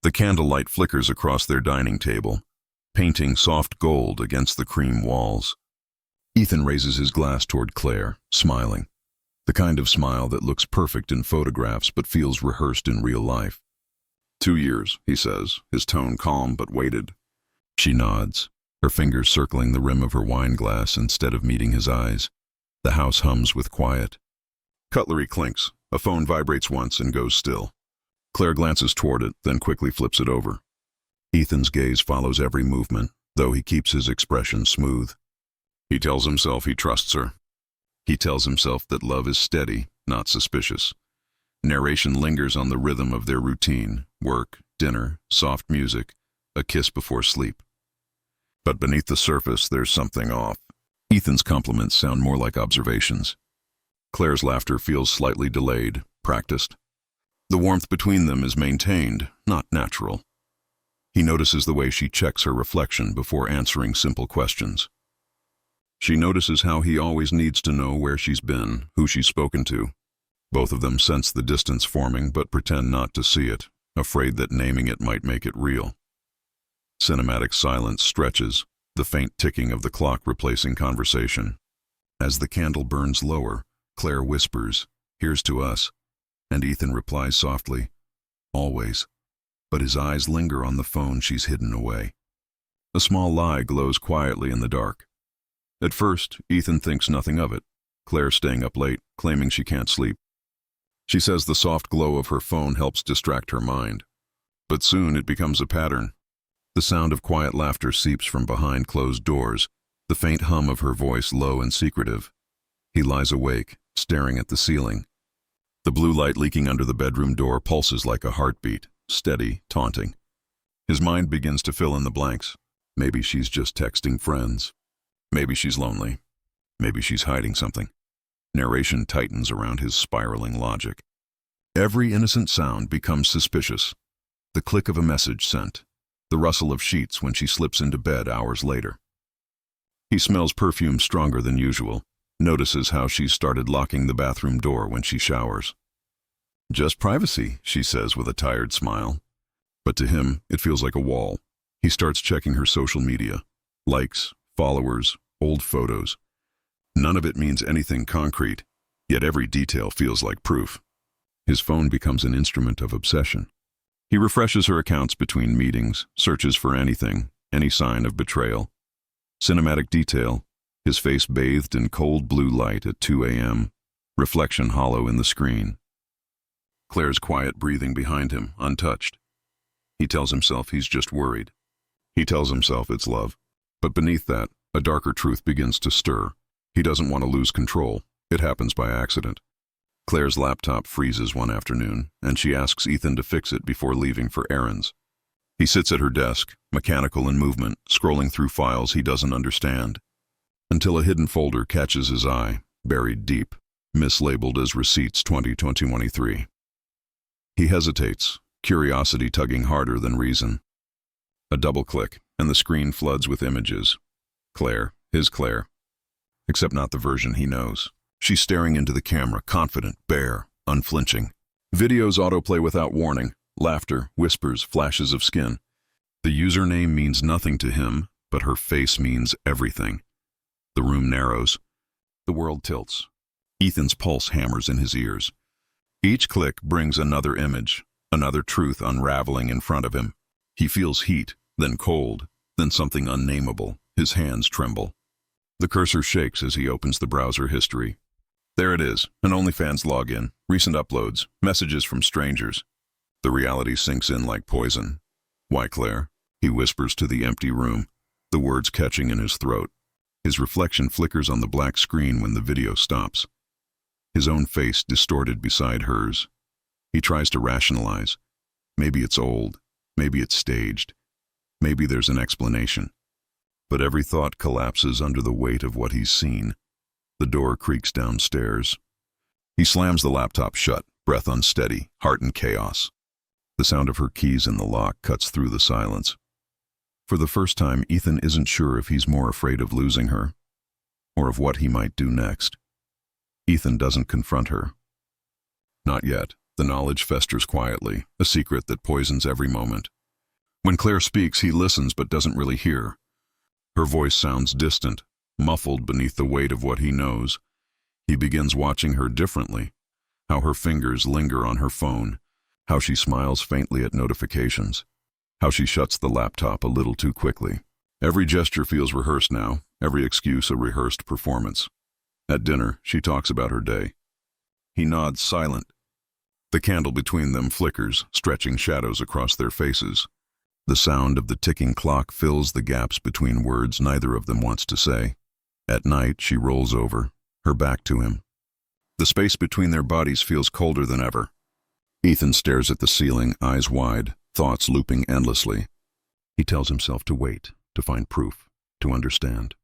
The candlelight flickers across their dining table, painting soft gold against the cream walls. Ethan raises his glass toward Claire, smiling. The kind of smile that looks perfect in photographs but feels rehearsed in real life. 2 years, he says, his tone calm but weighted. She nods, her fingers circling the rim of her wine glass instead of meeting his eyes. The house hums with quiet. Cutlery clinks, a phone vibrates once and goes still. Claire glances toward it, then quickly flips it over. Ethan's gaze follows every movement, though he keeps his expression smooth. He tells himself he trusts her. He tells himself that love is steady, not suspicious. Narration lingers on the rhythm of their routine: work, dinner, soft music, a kiss before sleep. But beneath the surface, there's something off. Ethan's compliments sound more like observations. Claire's laughter feels slightly delayed, practiced. The warmth between them is maintained, not natural. He notices the way she checks her reflection before answering simple questions. She notices how he always needs to know where she's been, who she's spoken to. Both of them sense the distance forming but pretend not to see it, afraid that naming it might make it real. Cinematic silence stretches, the faint ticking of the clock replacing conversation. As the candle burns lower, Claire whispers, "Here's to us," and Ethan replies softly, "Always," but his eyes linger on the phone she's hidden away. A small lie glows quietly in the dark. At first, Ethan thinks nothing of it, Claire staying up late, claiming she can't sleep. She says the soft glow of her phone helps distract her mind. But soon it becomes a pattern. The sound of quiet laughter seeps from behind closed doors, the faint hum of her voice low and secretive. He lies awake, staring at the ceiling. The blue light leaking under the bedroom door pulses like a heartbeat, steady, taunting. His mind begins to fill in the blanks. Maybe she's just texting friends. Maybe she's lonely. Maybe she's hiding something. Narration tightens around his spiraling logic. Every innocent sound becomes suspicious. The click of a message sent. The rustle of sheets when she slips into bed hours later. He smells perfume stronger than usual, notices how she's started locking the bathroom door when she showers. "Just privacy," she says with a tired smile. But to him, it feels like a wall. He starts checking her social media. Likes, followers, old photos. None of it means anything concrete, yet every detail feels like proof. His phone becomes an instrument of obsession. He refreshes her accounts between meetings, searches for anything, any sign of betrayal. Cinematic detail, his face bathed in cold blue light at 2 a.m., reflection hollow in the screen. Claire's quiet breathing behind him, untouched. He tells himself he's just worried. He tells himself it's love. But beneath that, a darker truth begins to stir. He doesn't want to lose control. It happens by accident. Claire's laptop freezes one afternoon, and she asks Ethan to fix it before leaving for errands. He sits at her desk, mechanical in movement, scrolling through files he doesn't understand, until a hidden folder catches his eye, buried deep, mislabeled as Receipts 2023. He hesitates, curiosity tugging harder than reason. A double click, and the screen floods with images. Claire, his Claire. Except not the version he knows. She's staring into the camera, confident, bare, unflinching. Videos autoplay without warning. Laughter, whispers, flashes of skin. The username means nothing to him, but her face means everything. The room narrows. The world tilts. Ethan's pulse hammers in his ears. Each click brings another image, another truth unraveling in front of him. He feels heat, then cold, then something unnameable. His hands tremble. The cursor shakes as he opens the browser history. There it is, an OnlyFans login, recent uploads, messages from strangers. The reality sinks in like poison. "Why, Claire?" he whispers to the empty room, the words catching in his throat. His reflection flickers on the black screen when the video stops. His own face distorted beside hers. He tries to rationalize. Maybe it's old. Maybe it's staged. Maybe there's an explanation. But every thought collapses under the weight of what he's seen. The door creaks downstairs. He slams the laptop shut, breath unsteady, heart in chaos. The sound of her keys in the lock cuts through the silence. For the first time, Ethan isn't sure if he's more afraid of losing her, or of what he might do next. Ethan doesn't confront her. Not yet. The knowledge festers quietly, a secret that poisons every moment. When Claire speaks, he listens but doesn't really hear. Her voice sounds distant, muffled beneath the weight of what he knows. He begins watching her differently, how her fingers linger on her phone, how she smiles faintly at notifications, how she shuts the laptop a little too quickly. Every gesture feels rehearsed now, every excuse a rehearsed performance. At dinner, she talks about her day. He nods silent. The candle between them flickers, stretching shadows across their faces. The sound of the ticking clock fills the gaps between words neither of them wants to say. At night, she rolls over, her back to him. The space between their bodies feels colder than ever. Ethan stares at the ceiling, eyes wide, thoughts looping endlessly. He tells himself to wait, to find proof, to understand.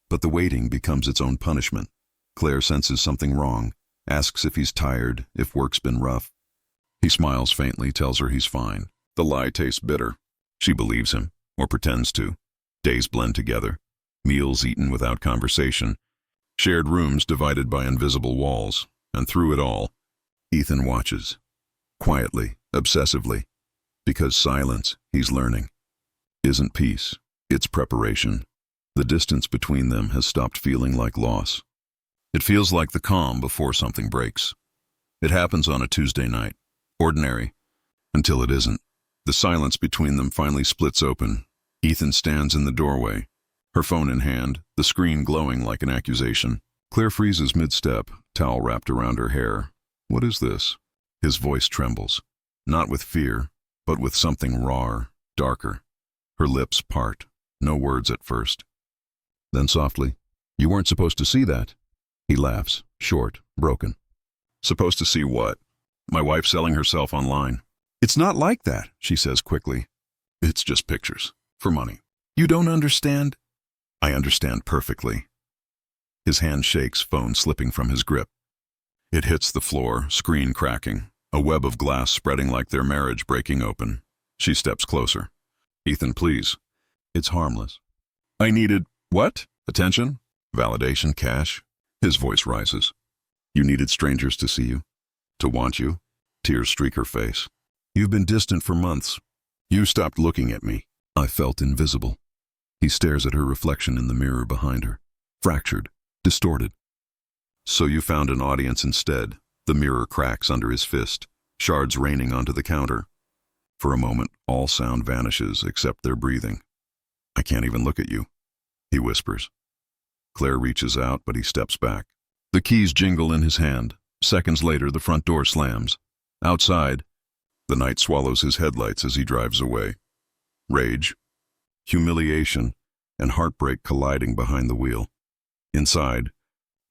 But the waiting becomes its own punishment. Claire senses something wrong, asks if he's tired, if work's been rough. He smiles faintly, tells her he's fine. The lie tastes bitter. She believes him, or pretends to. Days blend together. Meals eaten without conversation. Shared rooms divided by invisible walls. And through it all, Ethan watches. Quietly, obsessively. Because silence, he's learning, isn't peace, it's preparation. The distance between them has stopped feeling like loss. It feels like the calm before something breaks. It happens on a Tuesday night. Ordinary. Until it isn't. The silence between them finally splits open. Ethan stands in the doorway, her phone in hand, the screen glowing like an accusation. Claire freezes mid-step, towel wrapped around her hair. What is this? His voice trembles. Not with fear, but with something rawer, darker. Her lips part. No words at first. Then softly, "You weren't supposed to see that." He laughs, short, broken. "Supposed to see what?" "My wife selling herself online." "It's not like that," she says quickly. "It's just pictures. For money." "You don't understand." "I understand perfectly." His hand shakes, phone slipping from his grip. It hits the floor, screen cracking, a web of glass spreading like their marriage breaking open. She steps closer. "Ethan, please." "It's harmless." "I needed..." "What? Attention? Validation? Cash?" His voice rises. "You needed strangers to see you, to want you." Tears streak her face. "You've been distant for months. You stopped looking at me." I felt invisible. He stares at her reflection in the mirror behind her. Fractured, distorted. "So you found an audience instead." The mirror cracks under his fist, shards raining onto the counter. For a moment, all sound vanishes except their breathing. "I can't even look at you," he whispers. Claire reaches out, but he steps back. The keys jingle in his hand. Seconds later, the front door slams. Outside, the night swallows his headlights as he drives away. Rage, humiliation, and heartbreak colliding behind the wheel. Inside,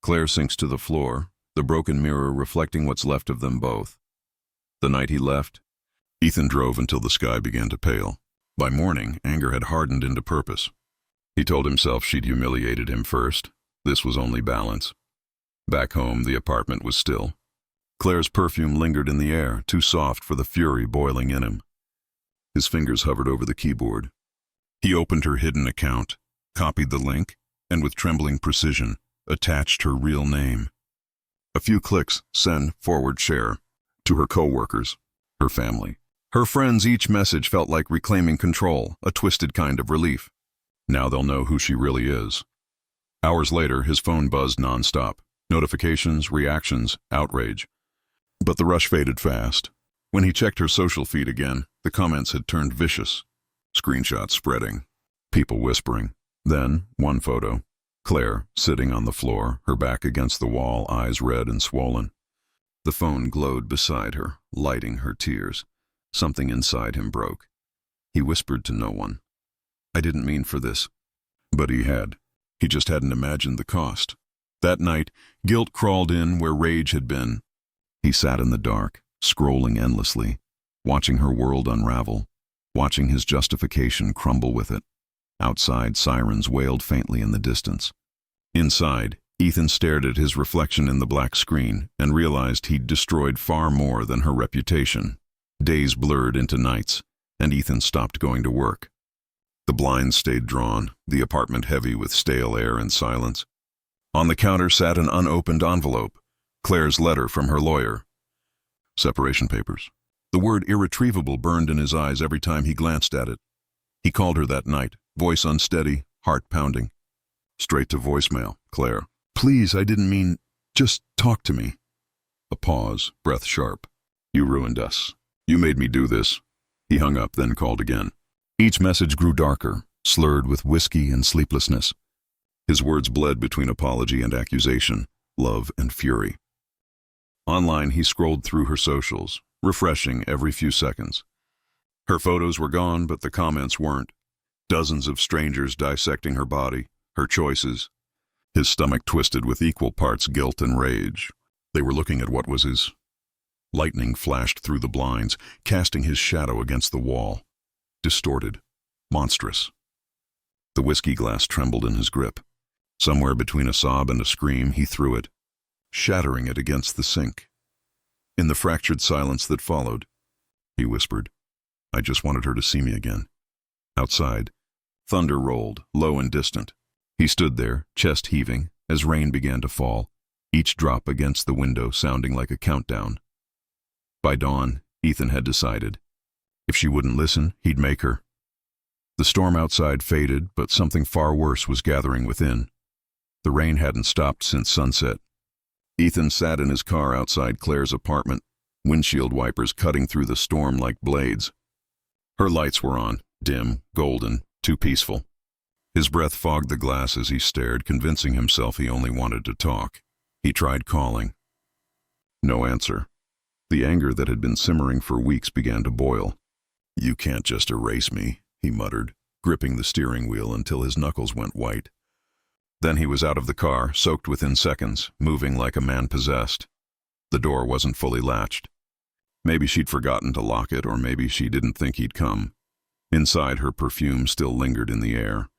Claire sinks to the floor, the broken mirror reflecting what's left of them both. The night he left, Ethan drove until the sky began to pale. By morning, anger had hardened into purpose. He told himself she'd humiliated him first. This was only balance. Back home, the apartment was still. Claire's perfume lingered in the air, too soft for the fury boiling in him. His fingers hovered over the keyboard. He opened her hidden account, copied the link, and with trembling precision, attached her real name. A few clicks, send, forward, share, to her co-workers, her family. Her friends, each message felt like reclaiming control, a twisted kind of relief. Now they'll know who she really is. Hours later, his phone buzzed nonstop. Notifications, reactions, outrage. But the rush faded fast. When he checked her social feed again, the comments had turned vicious. Screenshots spreading. People whispering. Then, one photo. Claire, sitting on the floor, her back against the wall, eyes red and swollen. The phone glowed beside her, lighting her tears. Something inside him broke. He whispered to no one. "I didn't mean for this." But he had. He just hadn't imagined the cost. That night, guilt crawled in where rage had been. He sat in the dark, scrolling endlessly, watching her world unravel, watching his justification crumble with it. Outside, sirens wailed faintly in the distance. Inside, Ethan stared at his reflection in the black screen and realized he'd destroyed far more than her reputation. Days blurred into nights, and Ethan stopped going to work. The blinds stayed drawn, the apartment heavy with stale air and silence. On the counter sat an unopened envelope, Claire's letter from her lawyer. Separation papers. The word irretrievable burned in his eyes every time he glanced at it. He called her that night, voice unsteady, heart pounding. Straight to voicemail. Claire. Please, I didn't mean... Just talk to me. A pause, breath sharp. You ruined us. You made me do this. He hung up, then called again. Each message grew darker, slurred with whiskey and sleeplessness. His words bled between apology and accusation, love and fury. Online, he scrolled through her socials, refreshing every few seconds. Her photos were gone, but the comments weren't. Dozens of strangers dissecting her body, her choices. His stomach twisted with equal parts guilt and rage. They were looking at what was his. Lightning flashed through the blinds, casting his shadow against the wall. Distorted. Monstrous. The whiskey glass trembled in his grip. Somewhere between a sob and a scream, he threw it, shattering it against the sink. In the fractured silence that followed, he whispered, I just wanted her to see me again. Outside, thunder rolled, low and distant. He stood there, chest heaving, as rain began to fall, each drop against the window sounding like a countdown. By dawn, Ethan had decided. If she wouldn't listen, he'd make her. The storm outside faded, but something far worse was gathering within. The rain hadn't stopped since sunset. Ethan sat in his car outside Claire's apartment, windshield wipers cutting through the storm like blades. Her lights were on, dim, golden, too peaceful. His breath fogged the glass as he stared, convincing himself he only wanted to talk. He tried calling. No answer. The anger that had been simmering for weeks began to boil. You can't just erase me, he muttered, gripping the steering wheel until his knuckles went white. Then he was out of the car, soaked within seconds, moving like a man possessed. The door wasn't fully latched. Maybe she'd forgotten to lock it, or maybe she didn't think he'd come. Inside, her perfume still lingered in the air.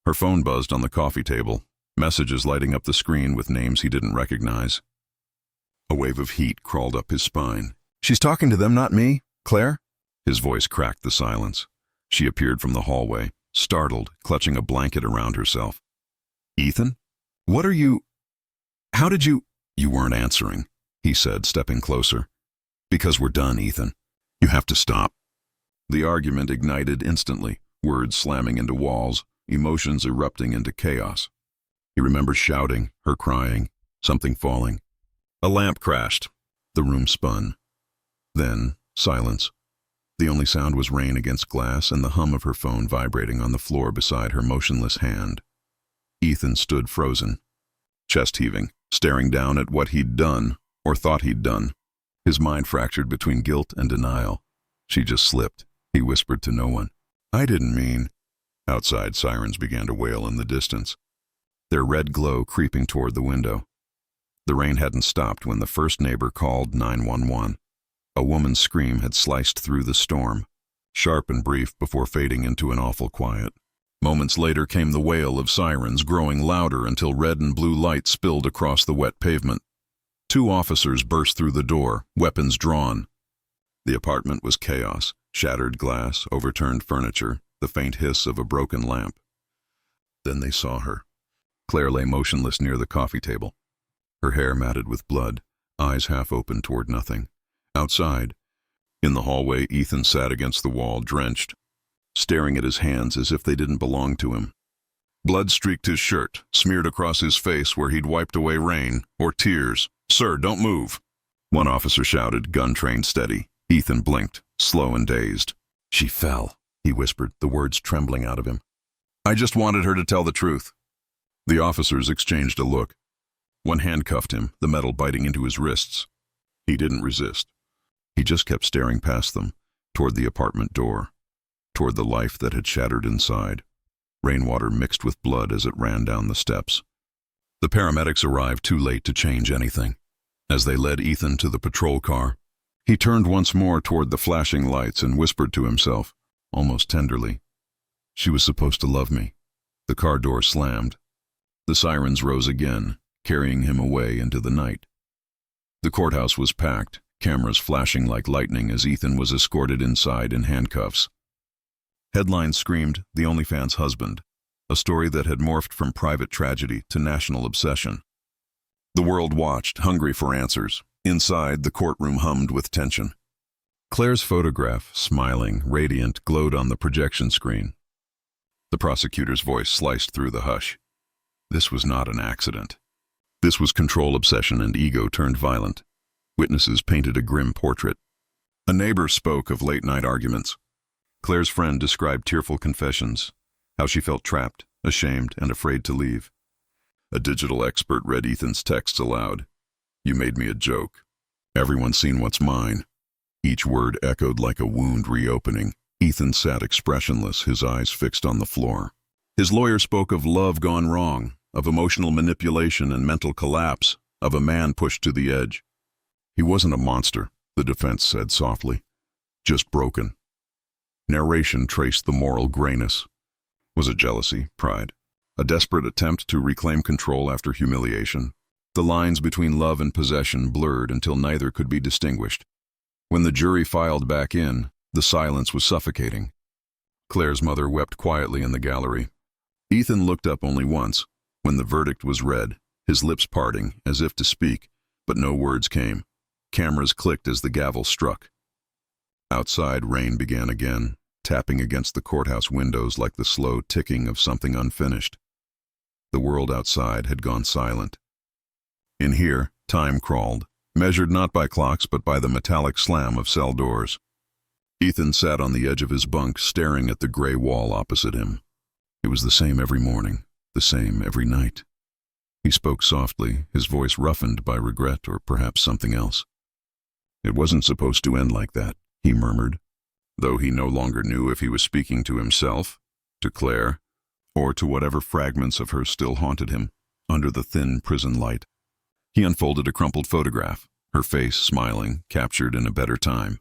Her phone buzzed on the coffee table, messages lighting up the screen with names he didn't recognize. A wave of heat crawled up his spine. She's talking to them, not me, Claire? His voice cracked the silence. She appeared from the hallway, startled, clutching a blanket around herself. Ethan? What are you... How did you... You weren't answering, he said, stepping closer. Because we're done, Ethan. You have to stop. The argument ignited instantly, words slamming into walls, emotions erupting into chaos. He remembers shouting, her crying, something falling. A lamp crashed. The room spun. Then, silence. The only sound was rain against glass and the hum of her phone vibrating on the floor beside her motionless hand. Ethan stood frozen, chest heaving, staring down at what he'd done, or thought he'd done. His mind fractured between guilt and denial. She just slipped, he whispered to no one. I didn't mean... Outside, sirens began to wail in the distance, their red glow creeping toward the window. The rain hadn't stopped when the first neighbor called 911. A woman's scream had sliced through the storm, sharp and brief before fading into an awful quiet. Moments later came the wail of sirens, growing louder until red and blue light spilled across the wet pavement. 2 officers burst through the door, weapons drawn. The apartment was chaos, shattered glass, overturned furniture, the faint hiss of a broken lamp. Then they saw her. Claire lay motionless near the coffee table, her hair matted with blood, eyes half open toward nothing. Outside, in the hallway, Ethan sat against the wall, drenched, staring at his hands as if they didn't belong to him. Blood streaked his shirt, smeared across his face where he'd wiped away rain or tears. Sir, don't move. One officer shouted, gun trained steady. Ethan blinked, slow and dazed. She fell, he whispered, the words trembling out of him. I just wanted her to tell the truth. The officers exchanged a look. One handcuffed him, the metal biting into his wrists. He didn't resist. He just kept staring past them, toward the apartment door, toward the life that had shattered inside. Rainwater mixed with blood as it ran down the steps. The paramedics arrived too late to change anything. As they led Ethan to the patrol car, he turned once more toward the flashing lights and whispered to himself, almost tenderly, she was supposed to love me. The car door slammed. The sirens rose again, carrying him away into the night. The courthouse was packed, cameras flashing like lightning as Ethan was escorted inside in handcuffs. Headlines screamed, "The OnlyFans husband," a story that had morphed from private tragedy to national obsession. The world watched, hungry for answers, Inside, the courtroom hummed with tension. Claire's photograph, smiling, radiant, glowed on the projection screen. The prosecutor's voice sliced through the hush. This was not an accident. This was control obsession and ego turned violent. Witnesses painted a grim portrait. A neighbor spoke of late-night arguments. Claire's friend described tearful confessions, how she felt trapped, ashamed, and afraid to leave. A digital expert read Ethan's texts aloud. You made me a joke. Everyone's seen what's mine. Each word echoed like a wound reopening. Ethan sat expressionless, his eyes fixed on the floor. His lawyer spoke of love gone wrong, of emotional manipulation and mental collapse, of a man pushed to the edge. He wasn't a monster, the defense said softly. Just broken. Narration traced the moral grayness. Was it jealousy, pride? A desperate attempt to reclaim control after humiliation? The lines between love and possession blurred until neither could be distinguished. When the jury filed back in, the silence was suffocating. Claire's mother wept quietly in the gallery. Ethan looked up only once, when the verdict was read, his lips parting, as if to speak, but no words came. Cameras clicked as the gavel struck. Outside, rain began again, tapping against the courthouse windows like the slow ticking of something unfinished. The world outside had gone silent. In here, time crawled, measured not by clocks but by the metallic slam of cell doors. Ethan sat on the edge of his bunk, staring at the gray wall opposite him. It was the same every morning, the same every night. He spoke softly, his voice roughened by regret or perhaps something else. It wasn't supposed to end like that, he murmured, though he no longer knew if he was speaking to himself, to Claire, or to whatever fragments of her still haunted him under the thin prison light. He unfolded a crumpled photograph, her face smiling, captured in a better time.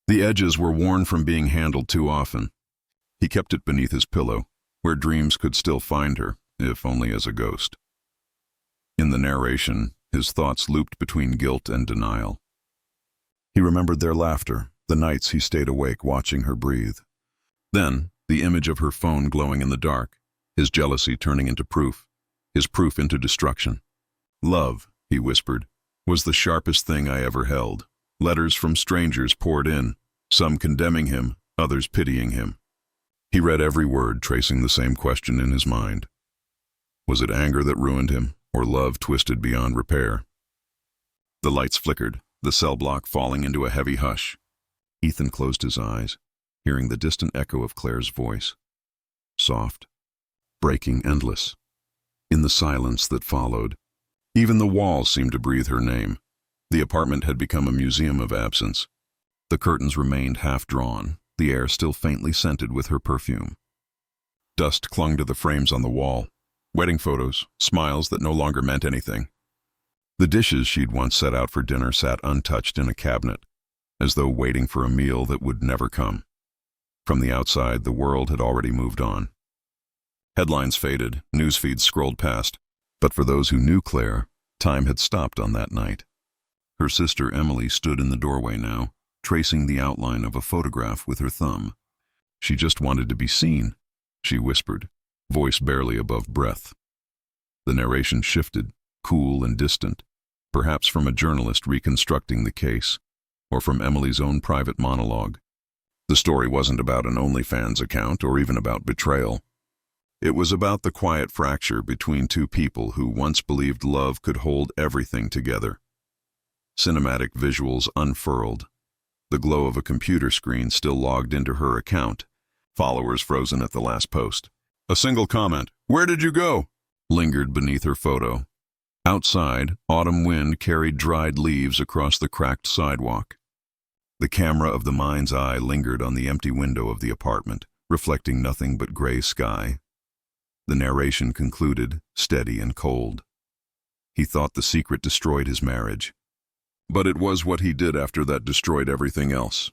The edges were worn from being handled too often. He kept it beneath his pillow, where dreams could still find her, if only as a ghost. In the narration, his thoughts looped between guilt and denial. He remembered their laughter, the nights he stayed awake watching her breathe. Then, the image of her phone glowing in the dark, his jealousy turning into proof, his proof into destruction. Love, he whispered, was the sharpest thing I ever held. Letters from strangers poured in, some condemning him, others pitying him. He read every word, tracing the same question in his mind. Was it anger that ruined him, or love twisted beyond repair? The lights flickered, the cell block falling into a heavy hush. Ethan closed his eyes, hearing the distant echo of Claire's voice. Soft, breaking, endless. In the silence that followed, even the walls seemed to breathe her name. The apartment had become a museum of absence. The curtains remained half-drawn, the air still faintly scented with her perfume. Dust clung to the frames on the wall, wedding photos, smiles that no longer meant anything. The dishes she'd once set out for dinner sat untouched in a cabinet, as though waiting for a meal that would never come. From the outside, the world had already moved on. Headlines faded, news feeds scrolled past, but for those who knew Claire, time had stopped on that night. Her sister Emily stood in the doorway now, tracing the outline of a photograph with her thumb. She just wanted to be seen, she whispered, voice barely above breath. The narration shifted, cool and distant, perhaps from a journalist reconstructing the case, or from Emily's own private monologue. The story wasn't about an OnlyFans account or even about betrayal. It was about the quiet fracture between two people who once believed love could hold everything together. Cinematic visuals unfurled, the glow of a computer screen still logged into her account, followers frozen at the last post. A single comment, "Where did you go?" lingered beneath her photo. Outside, autumn wind carried dried leaves across the cracked sidewalk. The camera of the mind's eye lingered on the empty window of the apartment, reflecting nothing but gray sky. The narration concluded, steady and cold. He thought the secret destroyed his marriage. But it was what he did after that destroyed everything else.